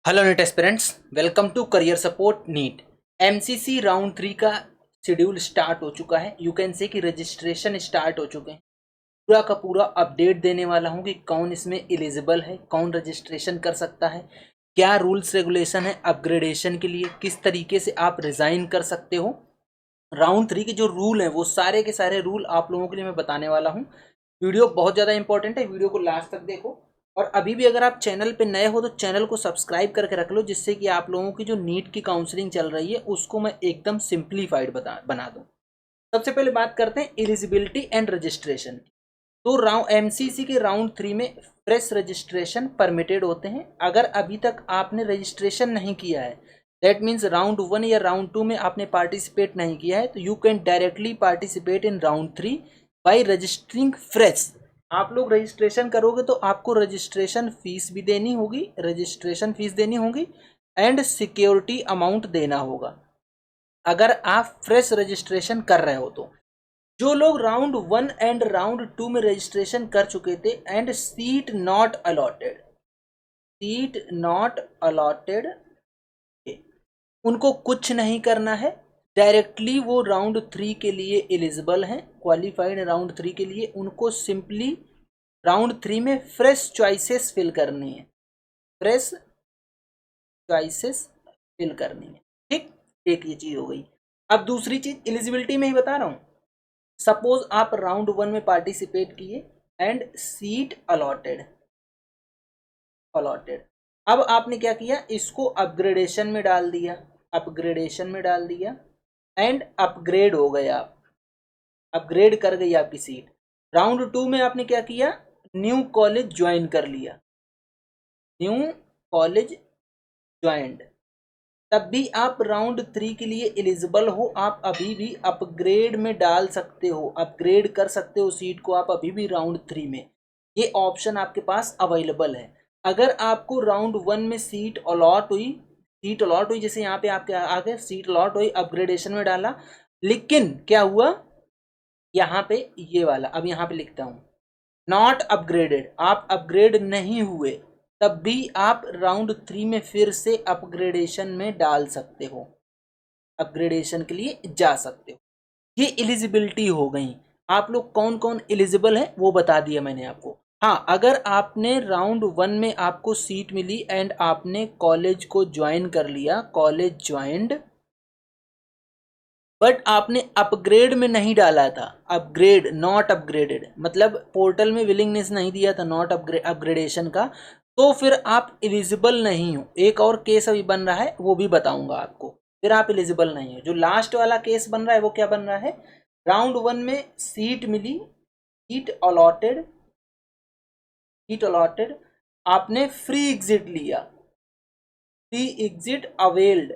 Hello NEET aspirants, welcome to career support NEET. MCC round 3 का schedule start हो चुका है। यू कैन से कि रजिस्ट्रेशन स्टार्ट हो चुके हैं। पूरा का पूरा अपडेट देने वाला हूँ कि कौन इसमें एलिजिबल है, कौन रजिस्ट्रेशन कर सकता है, क्या रूल्स रेगुलेशन है अपग्रेडेशन के लिए, किस तरीके से आप रिज़ाइन कर सकते हो। राउंड 3 के जो रूल हैं वो सारे के सारे रूल आप लोगों के लिए मैं बताने वाला हूँ। वीडियो बहुत ज़्यादा इंपॉर्टेंट है, वीडियो को लास्ट तक देखो। और अभी भी अगर आप चैनल पे नए हो तो चैनल को सब्सक्राइब करके रख लो, जिससे कि आप लोगों की जो नीट की काउंसलिंग चल रही है उसको मैं एकदम सिंप्लीफाइड बना दूँ। सबसे पहले बात करते हैं एलिजिबिलिटी एंड रजिस्ट्रेशन। तो राउंड एमसीसी के राउंड 3 में फ्रेश रजिस्ट्रेशन परमिटेड होते हैं। अगर अभी तक आपने रजिस्ट्रेशन नहीं किया है, दैट मीन्स राउंड 1 या राउंड 2 में आपने पार्टिसिपेट नहीं किया है, तो you can directly participate in round 3 by registering fresh. आप लोग रजिस्ट्रेशन करोगे तो आपको रजिस्ट्रेशन फीस भी देनी होगी, रजिस्ट्रेशन फीस देनी होगी एंड सिक्योरिटी अमाउंट देना होगा अगर आप फ्रेश रजिस्ट्रेशन कर रहे हो तो। जो लोग राउंड 1 एंड राउंड 2 में रजिस्ट्रेशन कर चुके थे एंड सीट नॉट अलॉटेड, उनको कुछ नहीं करना है। डायरेक्टली वो राउंड 3 के लिए एलिजिबल हैं, क्वालिफाइड राउंड 3 के लिए। उनको सिंपली राउंड 3 में फ्रेश चॉइसेस फिल करनी है, फ्रेश चॉइसेस फिल करनी है। ठीक, एक ये चीज हो गई। अब दूसरी चीज एलिजिबिलिटी में ही बता रहा हूं। सपोज आप राउंड 1 में पार्टिसिपेट किए एंड सीट अलॉटेड। अब आपने क्या किया, इसको अपग्रेडेशन में डाल दिया, अपग्रेडेशन में डाल दिया एंड अपग्रेड हो गए आप, अपग्रेड कर गई आपकी सीट। राउंड 2 में आपने क्या किया, न्यू कॉलेज ज्वाइन कर लिया, न्यू कॉलेज ज्वाइंड, तब भी आप राउंड 3 के लिए एलिजिबल हो। आप अभी भी अपग्रेड में डाल सकते हो, अपग्रेड कर सकते हो सीट को आप अभी भी राउंड 3 में। ये ऑप्शन आपके पास अवेलेबल है। अगर आपको राउंड 1 में सीट अलॉट हुई, जैसे यहाँ पे आपके आगे सीट अलॉट हुई, अपग्रेडेशन में डाला, लेकिन क्या हुआ यहाँ पे, ये वाला अब यहाँ पे लिखता हूँ, नॉट अपग्रेडेड, आप अपग्रेड नहीं हुए, तब भी आप राउंड 3 में फिर से अपग्रेडेशन में डाल सकते हो, अपग्रेडेशन के लिए जा सकते हो। ये एलिजिबिलिटी हो गई। आप लोग कौन कौन एलिजिबल है वो बता दिया मैंने आपको। हाँ, अगर आपने राउंड 1 में आपको सीट मिली एंड आपने कॉलेज को ज्वाइन कर लिया, कॉलेज ज्वाइंड, बट आपने अपग्रेड में नहीं डाला था, अपग्रेड नॉट अपग्रेडेड, मतलब पोर्टल में विलिंगनेस नहीं दिया था नॉट अपग्रेडेशन का, तो फिर आप एलिजिबल नहीं हो। एक और केस अभी बन रहा है, वो भी बताऊंगा आपको, फिर आप एलिजिबल नहीं हो। जो लास्ट वाला केस बन रहा है वो क्या बन रहा है, राउंड 1 में सीट मिली, सीट अलॉटेड, आपने फ्री एग्जिट लिया, फ्री एग्जिट अवेल्ड,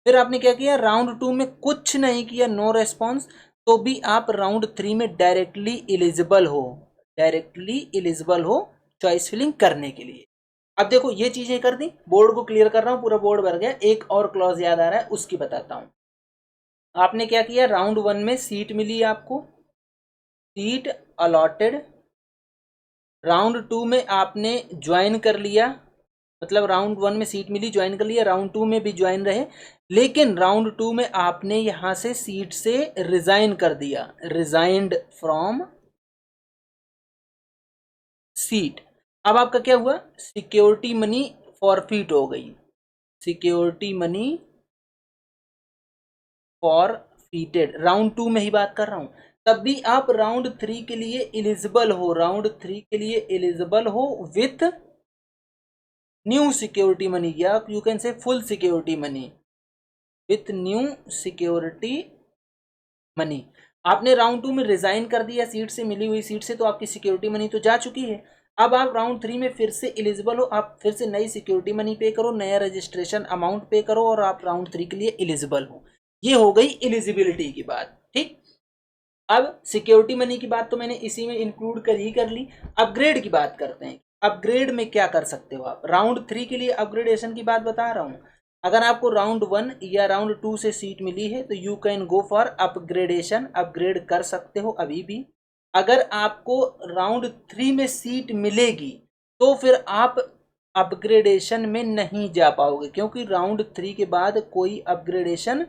फिर आपने क्या किया, राउंड 2 में कुछ नहीं किया, नो रेस्पॉन्स, तो भी आप राउंड 3 में डायरेक्टली एलिजिबल हो, डायरेक्टली एलिजिबल हो चॉइस फिलिंग करने के लिए। अब देखो ये चीजें कर दी, बोर्ड को क्लियर कर रहा हूं, पूरा बोर्ड भर गया। एक और क्लॉज याद आ रहा है, उसकी बताता हूं। आपने क्या किया, राउंड 1 में सीट मिली आपको, सीट अलॉटेड, राउंड 2 में आपने ज्वाइन कर लिया, मतलब राउंड 1 में सीट मिली, ज्वाइन कर लिया, राउंड 2 में भी ज्वाइन रहे, लेकिन राउंड 2 में आपने यहां से सीट से रिजाइन कर दिया, रिजाइंड फ्रॉम सीट। अब आपका क्या हुआ, सिक्योरिटी मनी फॉरफिट हो गई, सिक्योरिटी मनी फॉरफिटेड। राउंड 2 में ही बात कर रहा हूं। तब भी आप राउंड 3 के लिए एलिजिबल हो, राउंड 3 के लिए एलिजिबल हो विथ न्यू सिक्योरिटी मनी, या you can say full security money, with new security money. आपने राउंड 2 में रिजाइन कर दिया सीट से, मिली हुई सीट से, तो आपकी सिक्योरिटी मनी तो जा चुकी है। अब आप राउंड 3 में फिर से एलिजिबल हो, आप फिर से नई सिक्योरिटी मनी पे करो, नया रजिस्ट्रेशन अमाउंट पे करो, और आप राउंड 3 के लिए एलिजिबल हो। ये हो गई एलिजिबिलिटी की बात। ठीक, अब सिक्योरिटी मनी की बात तो मैंने इसी में इंक्लूड कर ली। अपग्रेड की बात करते हैं। अपग्रेड में क्या कर सकते हो आप, राउंड 3 के लिए अपग्रेडेशन की बात बता रहा हूं। अगर आपको राउंड 1 या राउंड 2 से सीट मिली है तो you can go for upgradation, upgrade कर सकते हो अभी भी। अगर आपको राउंड 3 में सीट मिलेगी तो फिर आप अपग्रेडेशन में नहीं जा पाओगे, क्योंकि राउंड 3 के बाद कोई upgradation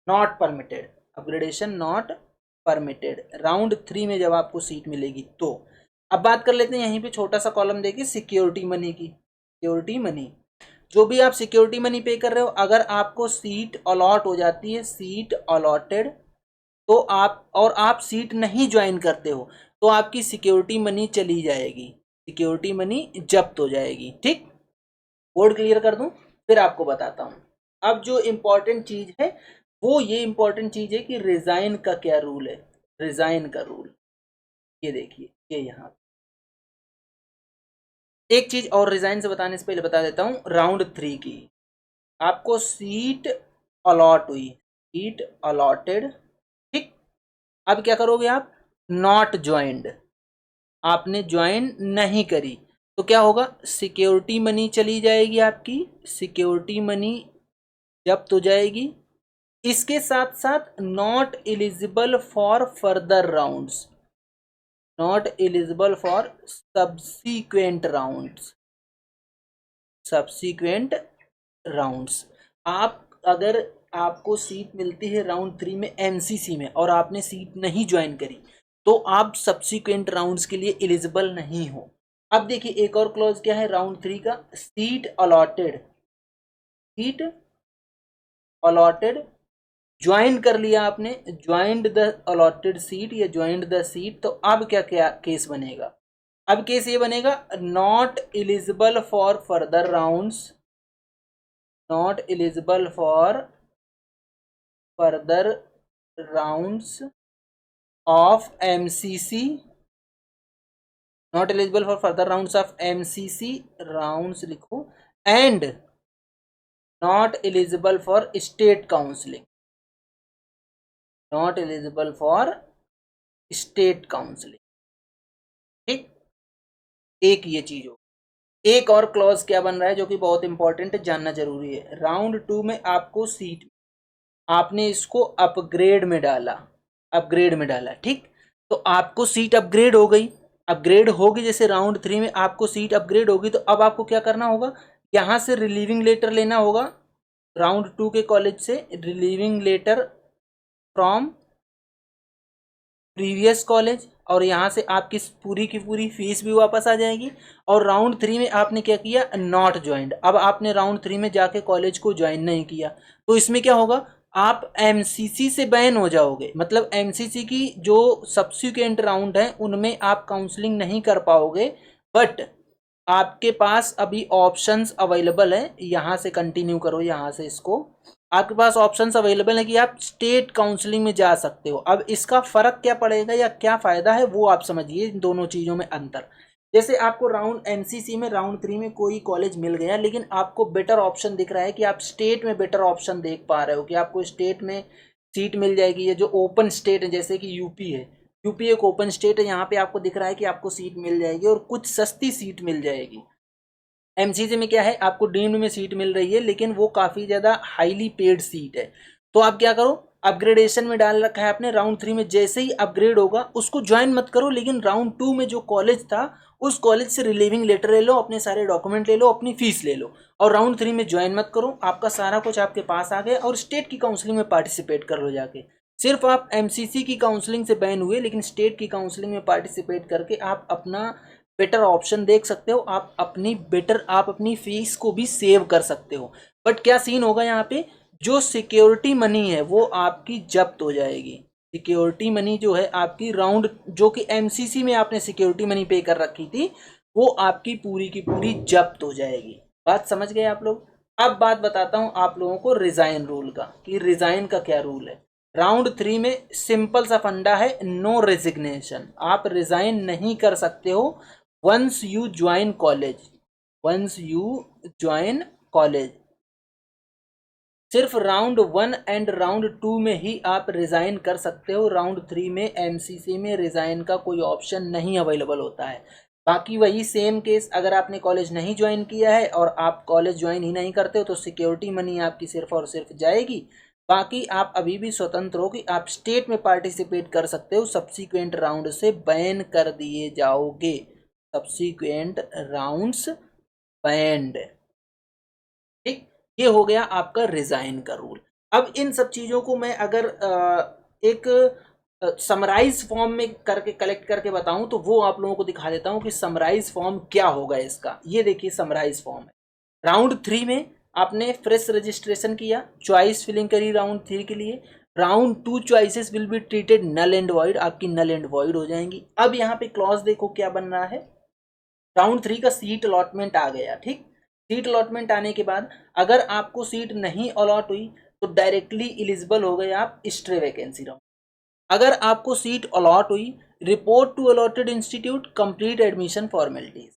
not permitted, upgradation not permitted round 3 में जब आपको सीट मिलेगी तो। अब बात कर लेते हैं यहीं पे छोटा सा कॉलम देखिए सिक्योरिटी मनी की। सिक्योरिटी मनी, जो भी आप सिक्योरिटी मनी पे कर रहे हो, अगर आपको सीट अलॉट हो जाती है, सीट अलॉटेड, तो आप सीट नहीं ज्वाइन करते हो तो आपकी सिक्योरिटी मनी चली जाएगी, सिक्योरिटी मनी जब्त हो जाएगी। ठीक, बोर्ड क्लियर कर दूं, फिर आपको बताता हूं। अब जो इंपॉर्टेंट चीज है वो ये इंपॉर्टेंट चीज है कि रिजाइन का क्या रूल है। रिजाइन का रूल ये देखिए, ये यहाँ एक चीज और रिजाइन से बताने से पहले बता देता हूं, राउंड 3 की आपको सीट अलॉट हुई, सीट अलॉटेड, ठीक। अब क्या करोगे आप, नॉट ज्वाइंड, आपने ज्वाइन नहीं करी तो क्या होगा, सिक्योरिटी मनी चली जाएगी, आपकी सिक्योरिटी मनी जब्त हो जाएगी। इसके साथ साथ not eligible for further rounds, not eligible for subsequent rounds, subsequent rounds. आप अगर आपको सीट मिलती है राउंड 3 में एमसीसी में और आपने सीट नहीं ज्वाइन करी तो आप सब्सीक्वेंट राउंड्स के लिए एलिजिबल नहीं हो। अब देखिए एक और क्लॉज क्या है राउंड 3 का, seat allotted, seat allotted join कर लिया आपने, ज्वाइंड द अलॉटेड सीट या ज्वाइंड द सीट, तो अब क्या क्या केस बनेगा, अब केस ये बनेगा, not eligible for further rounds, not eligible for further rounds of MCC, not eligible for further rounds of MCC rounds लिखो, and not eligible for state counselling, not eligible for state counselling. ठीक, एक ये चीज हो। एक और clause क्या बन रहा है जो कि बहुत इंपॉर्टेंट है, जानना जरूरी है। राउंड 2 में आपको सीट, आपने इसको अपग्रेड में डाला, अपग्रेड में डाला, ठीक, तो आपको सीट अपग्रेड हो गई, अपग्रेड होगी, जैसे राउंड 3 में आपको सीट अपग्रेड होगी तो अब आपको क्या करना होगा, यहां से रिलीविंग लेटर लेना होगा, राउंड 2 के कॉलेज से relieving letter from previous college, और यहाँ से आपकी पूरी की पूरी फीस भी वापस आ जाएगी। और राउंड 3 में आपने क्या किया, नॉट ज्वाइंड, अब आपने राउंड 3 में जाके कॉलेज को ज्वाइन नहीं किया तो इसमें क्या होगा, आप एमसीसी से बैन हो जाओगे, मतलब एमसीसी की जो सब्सिक्वेंट राउंड है उनमें आप काउंसलिंग नहीं कर पाओगे, बट आपके पास अभी ऑप्शंस अवेलेबल है, यहाँ से कंटिन्यू करो, यहाँ से इसको, आपके पास ऑप्शंस अवेलेबल है कि आप स्टेट काउंसलिंग में जा सकते हो। अब इसका फर्क क्या पड़ेगा या क्या फायदा है वो आप समझिए, इन दोनों चीजों में अंतर। जैसे आपको राउंड एमसीसी में राउंड 3 में कोई कॉलेज मिल गया, लेकिन आपको बेटर ऑप्शन दिख रहा है कि आप स्टेट में बेटर ऑप्शन देख पा रहे हो कि आपको स्टेट में सीट मिल जाएगी, ये जो ओपन स्टेट है जैसे कि यूपी है, यूपी एक ओपन स्टेट है, यहाँ पे आपको दिख रहा है कि आपको सीट मिल जाएगी और कुछ सस्ती सीट मिल जाएगी। एमसीसी में क्या है, आपको डीम्ड में सीट मिल रही है लेकिन वो काफ़ी ज़्यादा हाईली पेड सीट है, तो आप क्या करो, अपग्रेडेशन में डाल रखा है आपने, राउंड 3 में जैसे ही अपग्रेड होगा उसको ज्वाइन मत करो, लेकिन राउंड 2 में जो कॉलेज था उस कॉलेज से रिलीविंग लेटर ले लो, अपने सारे डॉक्यूमेंट ले लो, अपनी फीस ले लो, और राउंड 3 में ज्वाइन मत करो, आपका सारा कुछ आपके पास आ गया और स्टेट की काउंसलिंग में पार्टिसिपेट कर लो जाके। सिर्फ आप एमसीसी की काउंसलिंग से बैन हुए, लेकिन स्टेट की काउंसलिंग में पार्टिसिपेट करके आप अपना बेटर ऑप्शन देख सकते हो, आप अपनी फीस को भी सेव कर सकते हो। बट क्या सीन होगा यहाँ पे, जो सिक्योरिटी मनी है वो आपकी जब्त हो जाएगी, सिक्योरिटी मनी जो है आपकी राउंड, जो कि एमसीसी में आपने सिक्योरिटी मनी पे कर रखी थी, वो आपकी पूरी की पूरी जब्त हो जाएगी। बात समझ गए आप लोग। अब बात बताता हूं आप लोगों को रिजाइन रूल का, कि रिजाइन का क्या रूल है। राउंड 3 में सिंपल सा फंडा है, नो रेजिग्नेशन, आप रिजाइन नहीं कर सकते हो once you join college, once you join college. सिर्फ राउंड 1 एंड राउंड 2 में ही आप रिजाइन कर सकते हो, राउंड 3 में एमसीसी में रिजाइन का कोई ऑप्शन नहीं अवेलेबल होता है। बाकी वही सेम केस, अगर आपने कॉलेज नहीं ज्वाइन किया है और आप कॉलेज ज्वाइन ही नहीं करते हो तो सिक्योरिटी मनी आपकी सिर्फ और सिर्फ जाएगी। बाकी आप अभी भी स्वतंत्र हो कि आप स्टेट में पार्टिसिपेट कर सकते हो, सब्सिक्वेंट राउंड से बैन कर दिए जाओगे, सब्सिक्वेंट राउंड्स बैंड। ठीक, ये हो गया आपका रिजाइन का रूल। अब इन सब चीजों को मैं अगर एक समराइज फॉर्म में करके कलेक्ट करके बताऊं तो वो आप लोगों को दिखा देता हूं कि समराइज फॉर्म क्या होगा इसका। ये देखिए समराइज फॉर्म है। राउंड 3 में आपने फ्रेश रजिस्ट्रेशन किया, चॉइस फिलिंग करी राउंड 3 के लिए। Round 2 choices will be treated null and void, आपकी नल एंड वॉइड हो जाएंगी। अब यहाँ पे क्लॉज देखो क्या बन रहा है। राउंड 3 का सीट अलॉटमेंट आ गया। ठीक, सीट अलॉटमेंट आने के बाद अगर आपको सीट नहीं अलॉट हुई तो डायरेक्टली इलिजिबल हो गए आप स्ट्रे वैकेंसी राउंड। अगर आपको सीट अलॉट हुई, report to allotted institute, complete admission formalities.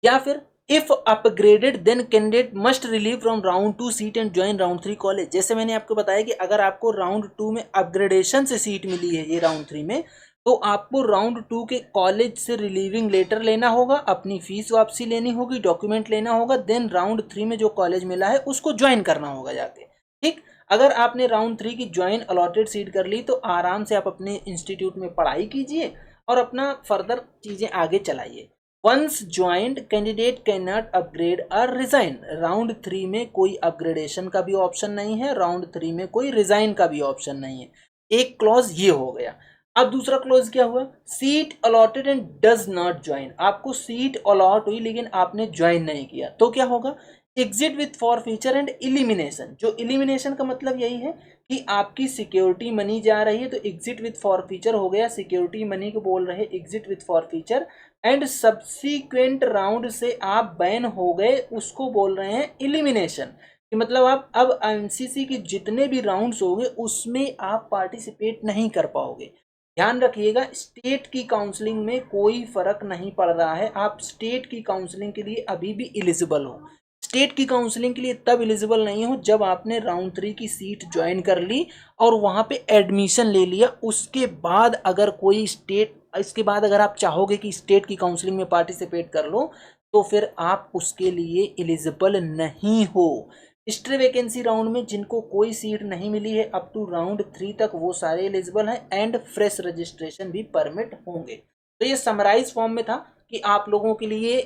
या फिर if upgraded then candidate must relieve from round 2 seat and join round 3 college. जैसे मैंने आपको बताया कि अगर आपको राउंड 2 में अपग्रेडेशन से सीट मिली है ये राउंड 3 में, तो आपको राउंड 2 के कॉलेज से रिलीविंग लेटर लेना होगा, अपनी फीस वापसी लेनी होगी, डॉक्यूमेंट लेना होगा, देन राउंड 3 में जो कॉलेज मिला है उसको ज्वाइन करना होगा जाके। ठीक, अगर आपने राउंड 3 की ज्वाइन अलॉटेड सीट कर ली तो आराम से आप अपने इंस्टीट्यूट में पढ़ाई कीजिए और अपना फर्दर चीज़ें आगे चलाइए। Once joined candidate can not upgrade और रिजाइन। राउंड 3 में कोई अपग्रेडेशन का भी ऑप्शन नहीं है, राउंड 3 में कोई रिजाइन का भी ऑप्शन नहीं है। एक क्लॉज ये हो गया। अब दूसरा क्लॉज क्या हुआ, seat allotted and does not join. आपको सीट अलॉट हुई लेकिन आपने ज्वाइन नहीं किया तो क्या होगा, exit with forfeiture and elimination. जो इलिमिनेशन का मतलब यही है कि आपकी सिक्योरिटी मनी जा रही है, तो एग्जिट विथ फॉरफीचर हो गया। सिक्योरिटी मनी को बोल रहे exit with forfeiture and subsequent round से आप बैन हो गए, उसको बोल रहे हैं इलिमिनेशन। कि मतलब आप अब एमसीसी के जितने भी राउंड्स होंगे उसमें आप पार्टिसिपेट नहीं कर पाओगे। ध्यान रखिएगा, स्टेट की काउंसलिंग में कोई फर्क नहीं पड़ रहा है। आप स्टेट की काउंसलिंग के लिए अभी भी एलिजिबल हो। स्टेट की काउंसलिंग के लिए तब एलिजिबल नहीं हो जब आपने राउंड 3 की सीट ज्वाइन कर ली और वहां पे एडमिशन ले लिया। उसके बाद अगर कोई स्टेट, इसके बाद अगर आप चाहोगे कि स्टेट की काउंसलिंग में पार्टिसिपेट कर लो तो फिर आप उसके लिए एलिजिबल नहीं हो। स्ट्रे वैकेंसी राउंड में जिनको कोई सीट नहीं मिली है अप टू राउंड 3 तक वो सारे एलिजिबल हैं एंड फ्रेश रजिस्ट्रेशन भी परमिट होंगे। तो ये समराइज फॉर्म में था कि आप लोगों के लिए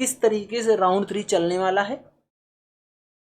किस तरीके से राउंड 3 चलने वाला है।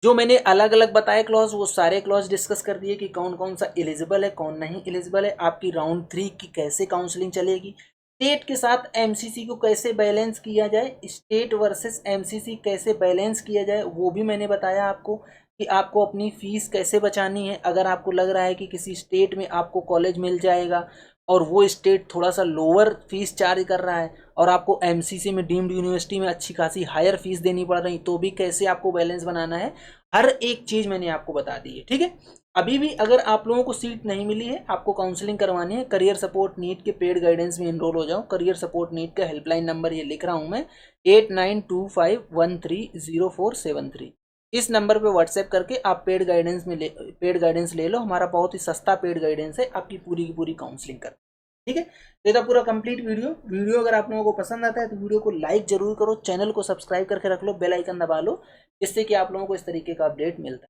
जो मैंने अलग अलग बताए क्लॉज, वो सारे क्लॉज डिस्कस कर दिए कि कौन कौन सा एलिजिबल है कौन नहीं एलिजिबल है। आपकी राउंड 3 की कैसे काउंसलिंग चलेगी, स्टेट के साथ एमसीसी को कैसे बैलेंस किया जाए, स्टेट वर्सेस एमसीसी कैसे बैलेंस किया जाए वो भी मैंने बताया आपको। कि आपको अपनी फीस कैसे बचानी है। अगर आपको लग रहा है कि किसी स्टेट में आपको कॉलेज मिल जाएगा और वो स्टेट थोड़ा सा लोअर फीस चार्ज कर रहा है और आपको एमसीसी में डीम्ड यूनिवर्सिटी में अच्छी खासी हायर फीस देनी पड़ रही, तो भी कैसे आपको बैलेंस बनाना है, हर एक चीज़ मैंने आपको बता दी है। ठीक है, अभी भी अगर आप लोगों को सीट नहीं मिली है, आपको काउंसलिंग करवानी है, करियर सपोर्ट नीट के पेड गाइडेंस में इनरोल हो जाओ। करियर सपोर्ट नीट का हेल्पलाइन नंबर ये लिख रहा हूँ मैं, 8925130473। इस नंबर पे व्हाट्सएप करके आप पेड गाइडेंस ले लो। हमारा बहुत ही सस्ता पेड गाइडेंस है आपकी पूरी की पूरी काउंसलिंग कर। ठीक है, तो ये था पूरा कंप्लीट वीडियो अगर आप लोगों को पसंद आता है तो वीडियो को लाइक जरूर करो, चैनल को सब्सक्राइब करके रख लो, बेल आइकन दबा लो, जिससे कि आप लोगों को इस तरीके का अपडेट मिलता है।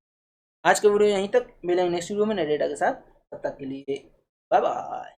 आज का वीडियो यहीं तक, मिलेंगे नेक्स्ट वीडियो में नए डेटा के साथ। तब तक के लिए बाय बाय।